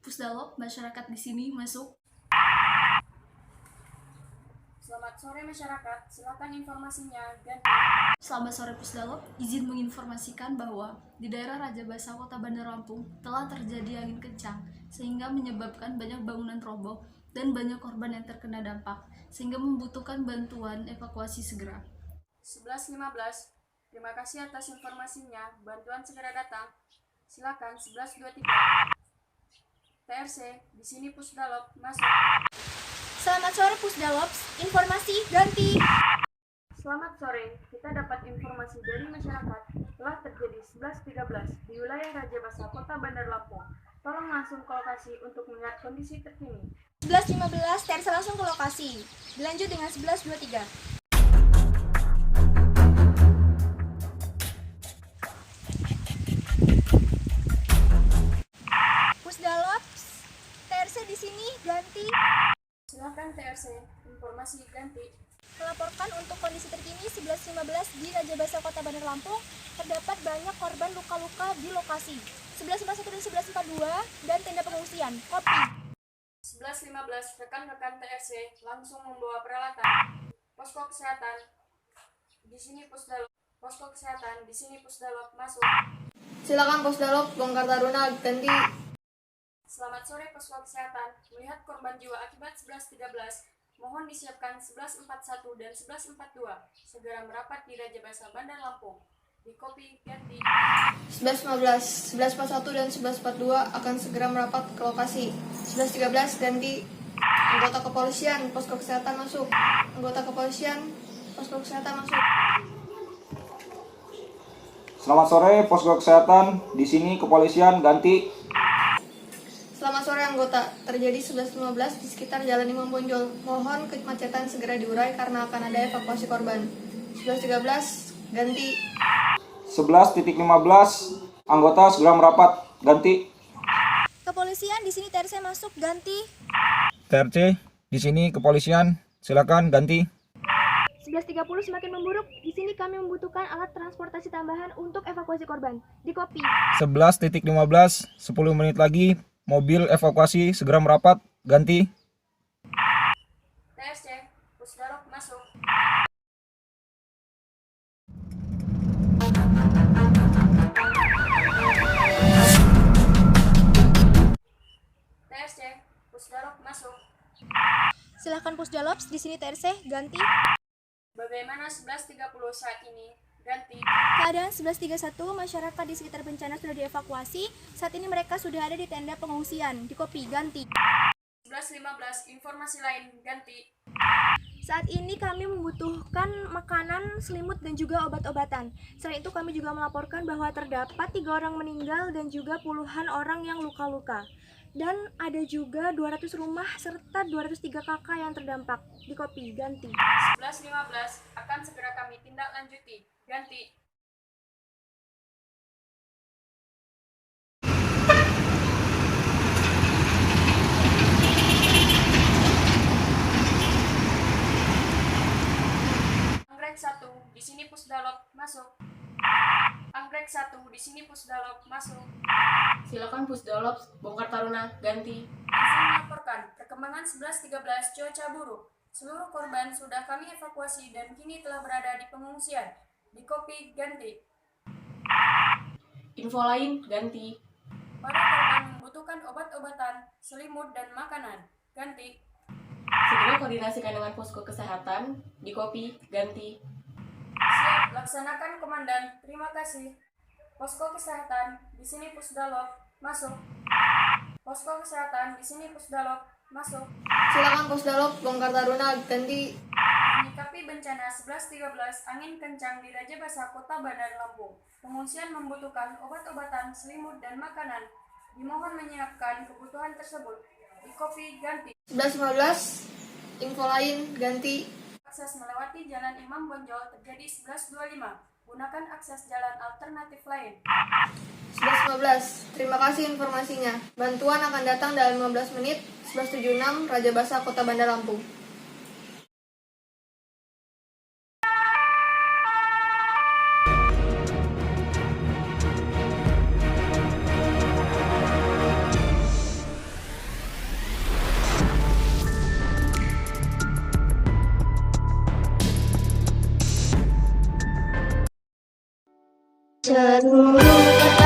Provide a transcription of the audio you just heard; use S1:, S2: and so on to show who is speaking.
S1: Pusdalop, masyarakat di sini masuk.
S2: Selamat sore masyarakat, silakan informasinya dan
S1: Selamat sore Pusdalop, izin menginformasikan bahwa di daerah Raja Basa Kota Bandar Lampung telah terjadi angin kencang sehingga menyebabkan banyak bangunan roboh dan banyak korban yang terkena dampak sehingga membutuhkan bantuan evakuasi segera.
S2: 11.15. Terima kasih atas informasinya. Bantuan segera datang. Silakan 11.23. TRC, di sini Pusdalop, masuk.
S3: Selamat sore Pusdalops, informasi ganti.
S2: Selamat sore, kita dapat informasi dari masyarakat telah terjadi 11.13 di wilayah Raja Basa Kota Bandar Lampung. Tolong langsung ke lokasi untuk melihat kondisi terkini.
S3: 11.15 TRC langsung ke lokasi. Dilanjut dengan 11.23. Pusdalops, TRC di sini ganti.
S2: Silakan TRC, informasi ganti.
S3: Melaporkan untuk kondisi terkini 11.15 di Raja Basa Kota Bandar Lampung terdapat banyak korban luka-luka di lokasi 11.41 dan 11.42 dan tenda pengungsian. Kopi.
S2: 11.15, rekan-rekan TRC langsung membawa peralatan. Posko kesehatan, di sini Pusdalop. Posko kesehatan, di sini Pusdalop, masuk.
S4: Silakan Pusdalop bongkar taruna ganti.
S2: Selamat sore Posko Kesehatan. Melihat korban jiwa akibat 11.13, mohon disiapkan 11.41 dan 11.42. Segera merapat di Raja Basa Bandar Lampung. Di kopi ganti.
S4: 11.15, 11.41 dan 11.42 akan segera merapat ke lokasi. 11.13 ganti. Anggota kepolisian, posko kesehatan masuk. Anggota kepolisian, posko kesehatan masuk.
S5: Selamat sore, posko kesehatan. Di sini kepolisian ganti.
S4: Selamat sore anggota, terjadi 11.15 di sekitar Jalan Imam Bonjol. Mohon kemacetan segera diurai karena akan ada evakuasi korban. 11.13 ganti.
S5: 11.15, anggota segera merapat ganti.
S3: Kepolisian di sini TRC masuk ganti.
S5: TRC, di sini kepolisian, silakan ganti.
S3: 11.30 semakin memburuk. Di sini kami membutuhkan alat transportasi tambahan untuk evakuasi korban. Di kopi.
S5: 11.15, 10 menit lagi, mobil evakuasi segera merapat ganti.
S2: TSC, Pusdalop masuk. TSC, Pusdalop masuk.
S3: Silahkan Pusdalops, di sini TRC ganti.
S2: Bagaimana 11.30 saat ini? Ganti.
S3: Keadaan 11.31, masyarakat di sekitar bencana sudah dievakuasi. Saat ini mereka sudah ada di tenda pengungsian. Di kopi ganti.
S2: 11.15, informasi lain ganti.
S3: Saat ini kami membutuhkan makanan, selimut, dan juga obat-obatan. Selain itu kami juga melaporkan bahwa terdapat 3 orang meninggal dan juga puluhan orang yang luka-luka. Dan ada juga 200 rumah serta 203 KK yang terdampak. Di kopi ganti.
S2: 11.15, akan segera kami tindak lanjuti. Ganti. Anggrek 1, di sini Pusdalop masuk. Anggrek 1, di sini Pusdalop masuk.
S6: Silakan Pusdalop bongkar taruna ganti.
S2: Izin melaporkan perkembangan 11.13 cuaca buruk. Seluruh korban sudah kami evakuasi dan kini telah berada di pengungsian. Di kopi ganti.
S6: Info lain ganti.
S2: Para korban membutuhkan obat-obatan, selimut, dan makanan. Ganti.
S6: Segera koordinasikan dengan posko kesehatan. Di kopi ganti.
S2: Siap, laksanakan komandan. Terima kasih. Posko kesehatan, di sini Pusdalop, masuk. Posko kesehatan, di sini Pusdalop, masuk.
S4: Silakan Pusdalop bongkar taruna ganti.
S2: Menyikapi bencana 11.13 angin kencang di Raja Basa Kota Bandar Lampung. Pengungsian membutuhkan obat-obatan, selimut, dan makanan. Dimohon menyiapkan kebutuhan tersebut. Di kopi ganti.
S4: 11.15 info lain ganti.
S2: Akses melewati Jalan Imam Bonjol terjadi 11.25. Gunakan akses jalan alternatif lain.
S4: 11.15, terima kasih informasinya. Bantuan akan datang dalam 15 menit. 11.76 Raja Basa Kota Bandar Lampung.
S7: Seluruh